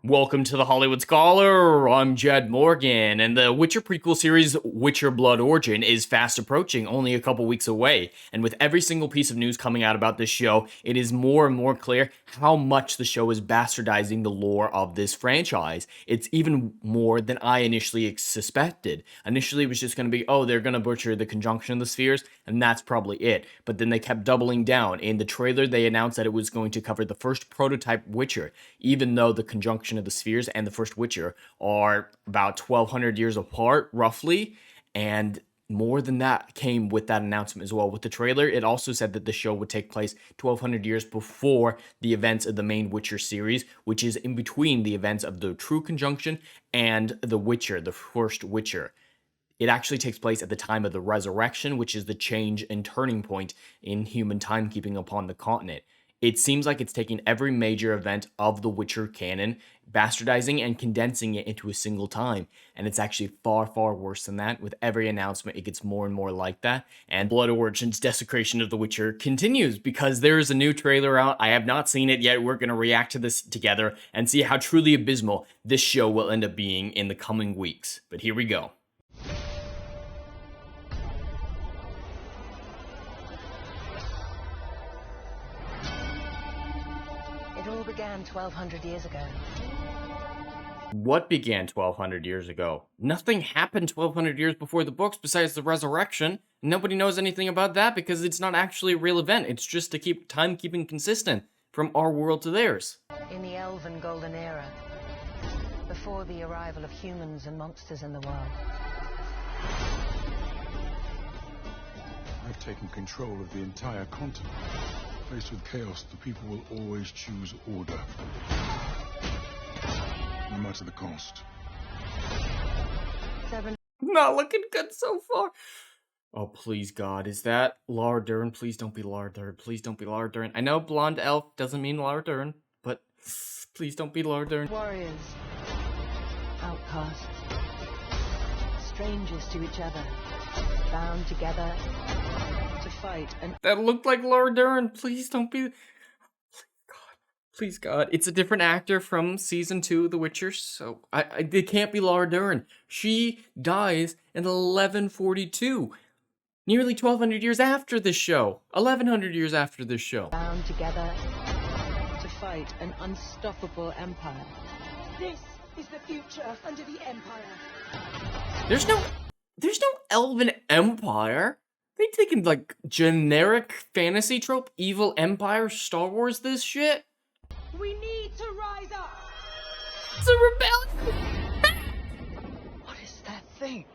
Welcome to the Hollywood Scholar. I'm Jed Morgan, and the Witcher prequel series, Witcher Blood Origin, is fast approaching, only a couple weeks away. And with every single piece of news coming out about this show, it is more and more clear how much the show is bastardizing the lore of this franchise. It's even more than I initially suspected. Initially, it was just going to be, oh, they're going to butcher the conjunction of the spheres, and that's probably it. But then they kept doubling down. In the trailer, they announced that it was going to cover the first prototype Witcher, even though the conjunction of the spheres and the first Witcher are about 1200 years apart, roughly, and more than that came with that announcement as well. With the trailer, it also said that the show would take place 1200 years before the events of the main Witcher series, which is in between the events of the true conjunction and the Witcher, the first Witcher. It actually takes place at the time of the resurrection, which is the change and turning point in human timekeeping upon the continent. It seems like it's taking every major event of the Witcher canon, bastardizing and condensing it into a single time. And it's actually far, far worse than that. With every announcement, it gets more and more like that. And Blood Origin's desecration of the Witcher continues because there is a new trailer out. I have not seen it yet. We're going to react to this together and see how truly abysmal this show will end up being in the coming weeks. But here we go. It all began 1200 years ago. What began 1200 years ago? Nothing happened 1200 years before the books besides the resurrection. Nobody knows anything about that because it's not actually a real event. It's just to keep timekeeping consistent from our world to theirs. In the Elven Golden Era, before the arrival of humans and monsters in the world. I've taken control of the entire continent. Faced with chaos, the people will always choose order. No matter the cost. Not looking good so far. Oh, please, God. Is that Lara Dern? Please don't be Lara Dern. Please don't be Lara Dern. I know blonde elf doesn't mean Lara Dern, but please don't be Lara Dern. Warriors, outcasts, strangers to each other, bound together to fight and That looked like Laura Dern. Please don't be. Please, God. It's a different actor from season 2 of The Witcher, so it can't be Laura Dern. She dies in 1142, nearly 1200 years after this show. 1100 years after this show. bound together to fight an unstoppable empire. This is the future under the Empire. There's no elven empire. They taking like generic fantasy trope, evil empire, Star Wars this shit? We need to rise up. It's a rebellion. What is that thing?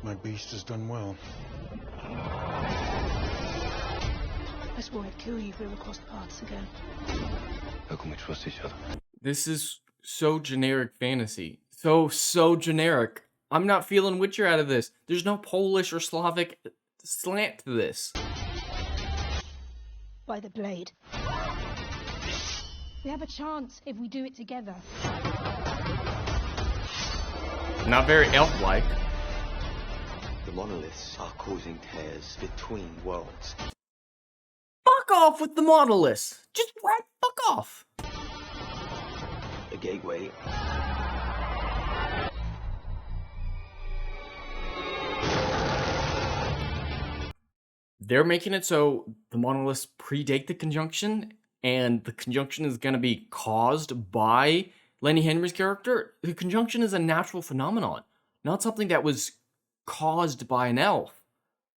My beast has done well. I swore I'd kill you if we ever crossed paths again. How can we trust each other? This is so generic fantasy. So generic. I'm not feeling Witcher out of this. There's no Polish or Slavic slant to this. By the blade. We have a chance if we do it together. Not very elf-like. The monoliths are causing tears between worlds. Fuck off with the monoliths. Just fuck off. A gateway. They're making it so the monoliths predate the conjunction, and the conjunction is going to be caused by Lenny Henry's character. The conjunction is a natural phenomenon, not something that was caused by an elf.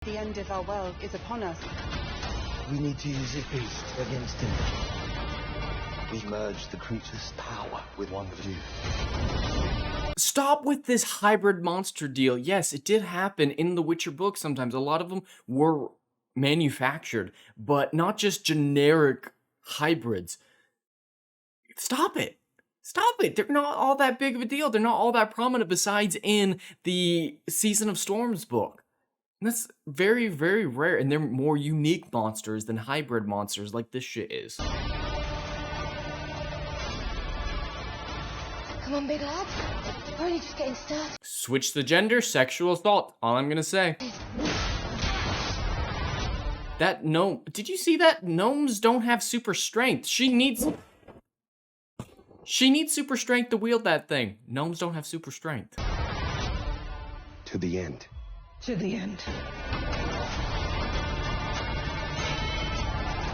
The end of our world is upon us. We need to use this beast against him. We merge the creature's power with one view. Stop with this hybrid monster deal. Yes, it did happen in the Witcher books sometimes. A lot of them were manufactured, but not just generic hybrids. Stop it. Stop it. They're not all that big of a deal. They're not all that prominent besides in the Season of Storms book. And that's very, very rare, and they're more unique monsters than hybrid monsters like this shit is. Come on, big lad. We're only just getting started. Switch the gender, sexual assault. All I'm gonna say. That gnome, did you see that? Gnomes don't have super strength. She needs... She needs super strength to wield that thing. Gnomes don't have super strength. To the end. To the end.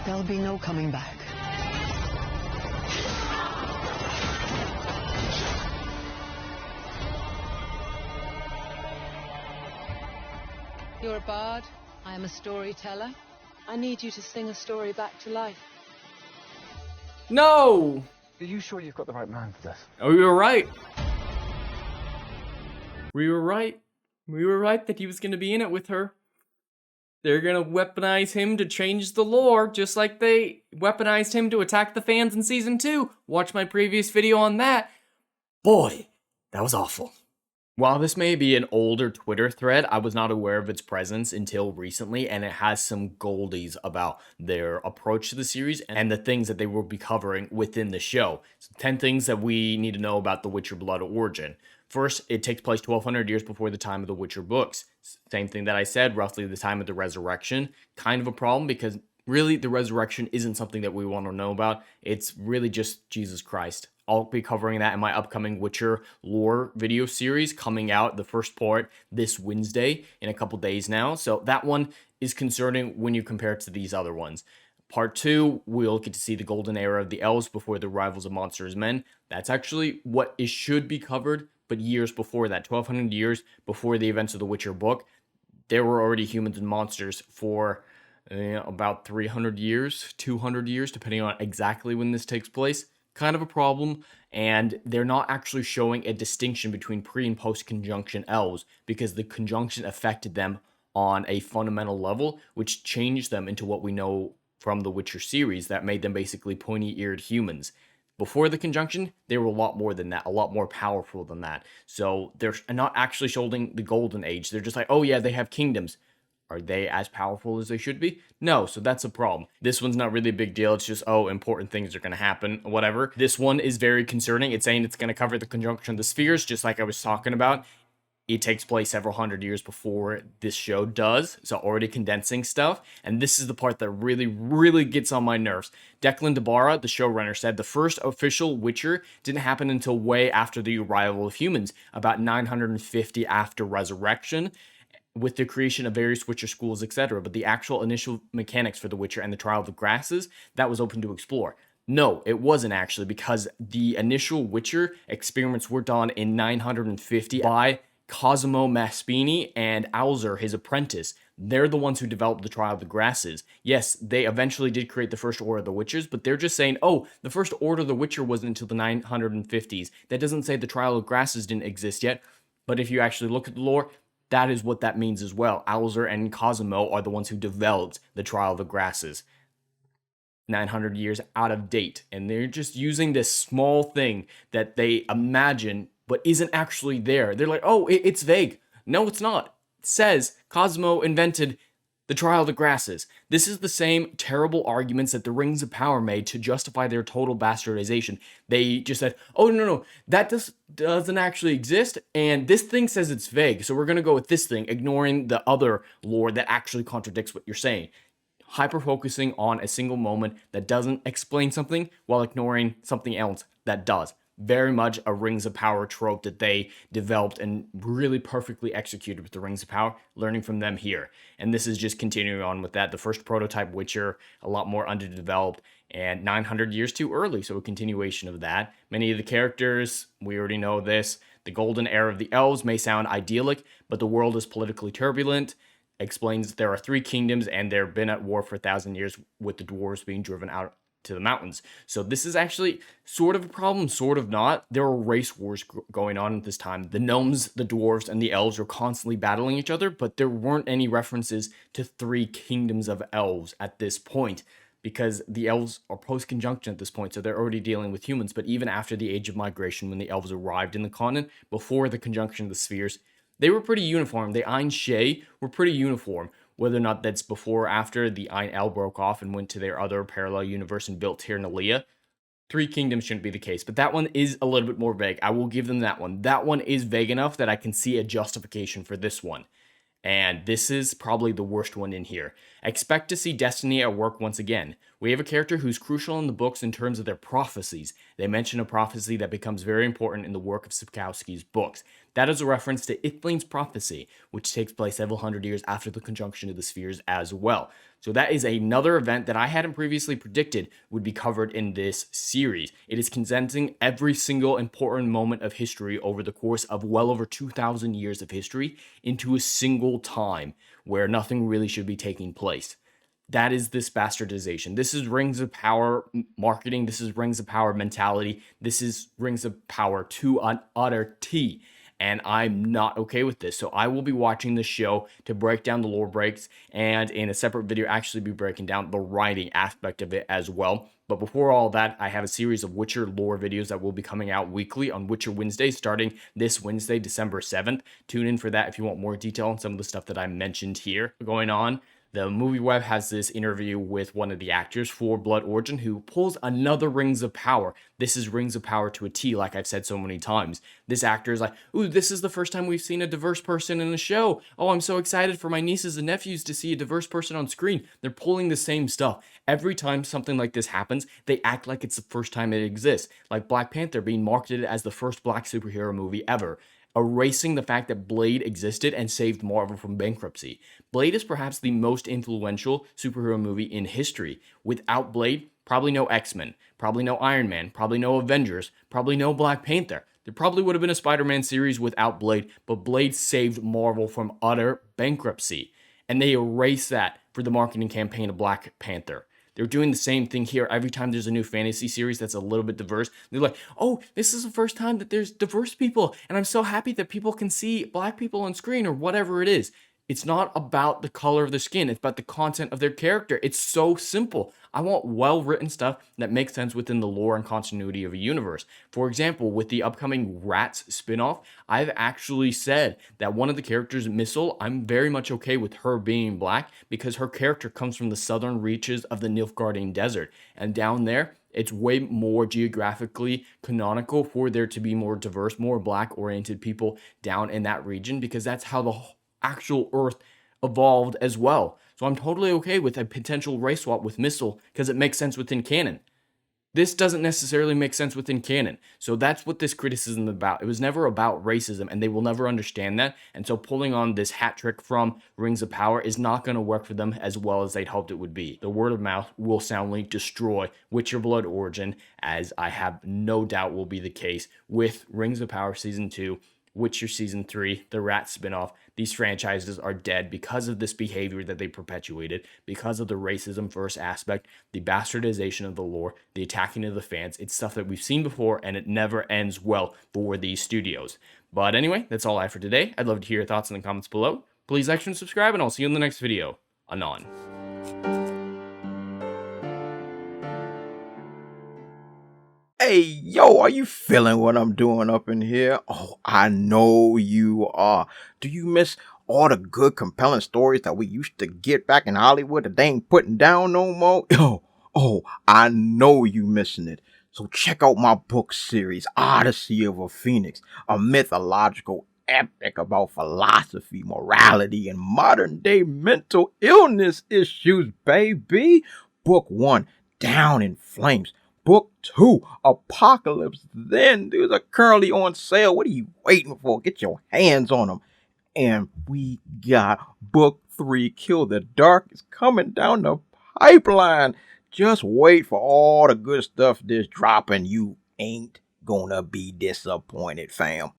There'll be no coming back. You're a bard. I am a storyteller. I need you to sing a story back to life. No! Are you sure you've got the right man for this? Oh, we were right. We were right. We were right that he was going to be in it with her. They're going to weaponize him to change the lore, just like they weaponized him to attack the fans in Season 2. Watch my previous video on that. Boy, that was awful. While this may be an older Twitter thread, I was not aware of its presence until recently, and it has some goldies about their approach to the series and the things that they will be covering within the show. So 10 things that we need to know about the Witcher Blood origin. First, it takes place 1,200 years before the time of the Witcher books. Same thing that I said, roughly the time of the resurrection. Kind of a problem because really the resurrection isn't something that we want to know about. It's really just Jesus Christ. I'll be covering that in my upcoming Witcher lore video series coming out, the first part, this Wednesday in a couple days now. So that one is concerning when you compare it to these other ones. Part 2, we'll get to see the golden era of the elves before the arrivals of monsters men. That's actually what it should be covered, but years before that, 1,200 years before the events of the Witcher book, there were already humans and monsters for about 300 years, 200 years, depending on exactly when this takes place. Kind of a problem, and they're not actually showing a distinction between pre- and post-conjunction elves because the conjunction affected them on a fundamental level, which changed them into what we know from the Witcher series that made them basically pointy-eared humans. Before the conjunction, they were a lot more than that, a lot more powerful than that. So they're not actually showing the golden age. They're just like, oh yeah, they have kingdoms. Are they as powerful as they should be? No, so that's a problem. This one's not really a big deal. It's just, oh, important things are going to happen, whatever. This one is very concerning. It's saying it's going to cover the conjunction of the spheres, just like I was talking about. It takes place several hundred years before this show does, so already condensing stuff. And this is the part that really, really gets on my nerves. Declan DeBarra, the showrunner, said the first official Witcher didn't happen until way after the arrival of humans, about 950 after Resurrection, with the creation of various Witcher schools, etc. But the actual initial mechanics for The Witcher and the Trial of the Grasses, that was open to explore. No, it wasn't actually, because the initial Witcher experiments were done in 950 by Cosimo Maspini and Alzer, his apprentice. They're the ones who developed the Trial of the Grasses. Yes, they eventually did create the First Order of the Witchers, but they're just saying, oh, the First Order of the Witcher wasn't until the 950s. That doesn't say the Trial of Grasses didn't exist yet, but if you actually look at the lore, that is what that means as well. Alzer and Cosimo are the ones who developed the Trial of the Grasses. 900 years out of date. And they're just using this small thing that they imagine but isn't actually there. They're like, oh, it's vague. No, it's not. It says Cosimo invented the Trial of the Grasses. This is the same terrible arguments that the Rings of Power made to justify their total bastardization. They just said, oh, no, that doesn't actually exist, and this thing says it's vague, so we're going to go with this thing, ignoring the other lore that actually contradicts what you're saying. Hyper-focusing on a single moment that doesn't explain something while ignoring something else that does. Very much a Rings of Power trope that they developed and really perfectly executed with the Rings of Power, learning from them here. And this is just continuing on with that. The first prototype Witcher, a lot more underdeveloped, and 900 years too early, so a continuation of that. Many of the characters, we already know this. The golden era of the elves may sound idyllic, but the world is politically turbulent. Explains that there are 3 kingdoms, and they've been at war for 1,000 years, with the dwarves being driven out to the mountains. So this is actually sort of a problem, sort of not. There were race wars going on at this time. The gnomes, the dwarves, and the elves were constantly battling each other, but there weren't any references to 3 kingdoms of elves at this point, because the elves are post-conjunction at this point, so they're already dealing with humans. But even after the Age of Migration, when the elves arrived in the continent, before the conjunction of the spheres, they were pretty uniform. The Ain Shea were pretty uniform. Whether or not that's before or after the Ain El broke off and went to their other parallel universe and built Tir Nalia, 3 kingdoms shouldn't be the case. But that one is a little bit more vague. I will give them that one. That one is vague enough that I can see a justification for this one. And this is probably the worst one in here. Expect to see destiny at work once again. We have a character who's crucial in the books in terms of their prophecies. They mention a prophecy that becomes very important in the work of Sapkowski's books. That is a reference to Ithlin's prophecy, which takes place several hundred years after the conjunction of the spheres as well. So that is another event that I hadn't previously predicted would be covered in this series. It is condensing every single important moment of history over the course of well over 2,000 years of history into a single time where nothing really should be taking place. That is this bastardization. This is Rings of Power marketing. This is Rings of Power mentality. This is Rings of Power to an utter T. And I'm not okay with this. So I will be watching this show to break down the lore breaks, and in a separate video actually be breaking down the writing aspect of it as well. But before all that, I have a series of Witcher lore videos that will be coming out weekly on Witcher Wednesday starting this Wednesday, December 7th. Tune in for that if you want more detail on some of the stuff that I mentioned here going on. The movie web has this interview with one of the actors for Blood Origin who pulls another Rings of Power. This is Rings of Power to a T, like I've said so many times. This actor is like, ooh, this is the first time we've seen a diverse person in a show. Oh, I'm so excited for my nieces and nephews to see a diverse person on screen. They're pulling the same stuff. Every time something like this happens, they act like it's the first time it exists. Like Black Panther being marketed as the first black superhero movie ever, erasing the fact that Blade existed and saved Marvel from bankruptcy. Blade is perhaps the most influential superhero movie in history. Without Blade, probably no X-Men, probably no Iron Man, probably no Avengers, probably no Black Panther. There probably would have been a Spider-Man series without Blade, but Blade saved Marvel from utter bankruptcy. And they erase that for the marketing campaign of Black Panther. They're doing the same thing here. Every time there's a new fantasy series that's a little bit diverse, they're like, oh, this is the first time that there's diverse people, and I'm so happy that people can see black people on screen or whatever it is. It's not about the color of the skin. It's about the content of their character. It's so simple. I want well-written stuff that makes sense within the lore and continuity of a universe. For example, with the upcoming Rats spinoff, I've actually said that one of the characters, Missile, I'm very much okay with her being black because her character comes from the southern reaches of the Nilfgaardian Desert. And down there, it's way more geographically canonical for there to be more diverse, more black-oriented people down in that region because that's how the actual Earth evolved as well. So I'm totally okay with a potential race swap with Missile because it makes sense within canon. This doesn't necessarily make sense within canon. So that's what this criticism is about. It was never about racism, and they will never understand that. And so pulling on this hat trick from Rings of Power is not going to work for them as well as they'd hoped it would be. The word of mouth will soundly destroy Witcher Blood Origin, as I have no doubt will be the case with Rings of Power Season 2, Witcher Season 3, the Rat spinoff. These franchises are dead because of this behavior that they perpetuated, because of the racism first aspect, the bastardization of the lore, the attacking of the fans. It's stuff that we've seen before, and it never ends well for these studios. But anyway, that's all I have for today. I'd love to hear your thoughts in the comments below. Please like and subscribe, and I'll see you in the next video. Anon. Hey, yo, are you feeling what I'm doing up in here? Oh, I know you are. Do you miss all the good, compelling stories that we used to get back in Hollywood that they ain't putting down no more? Oh, I know you missing it. So check out my book series, Odyssey of a Phoenix, a mythological epic about philosophy, morality, and modern-day mental illness issues, baby. Book 1, Down in Flames. Book 2, Apocalypse Then. These are currently on sale. What are you waiting for? Get your hands on them. And we got Book 3, Kill the Dark, is coming down the pipeline. Just wait for all the good stuff that's dropping. You ain't gonna be disappointed, fam.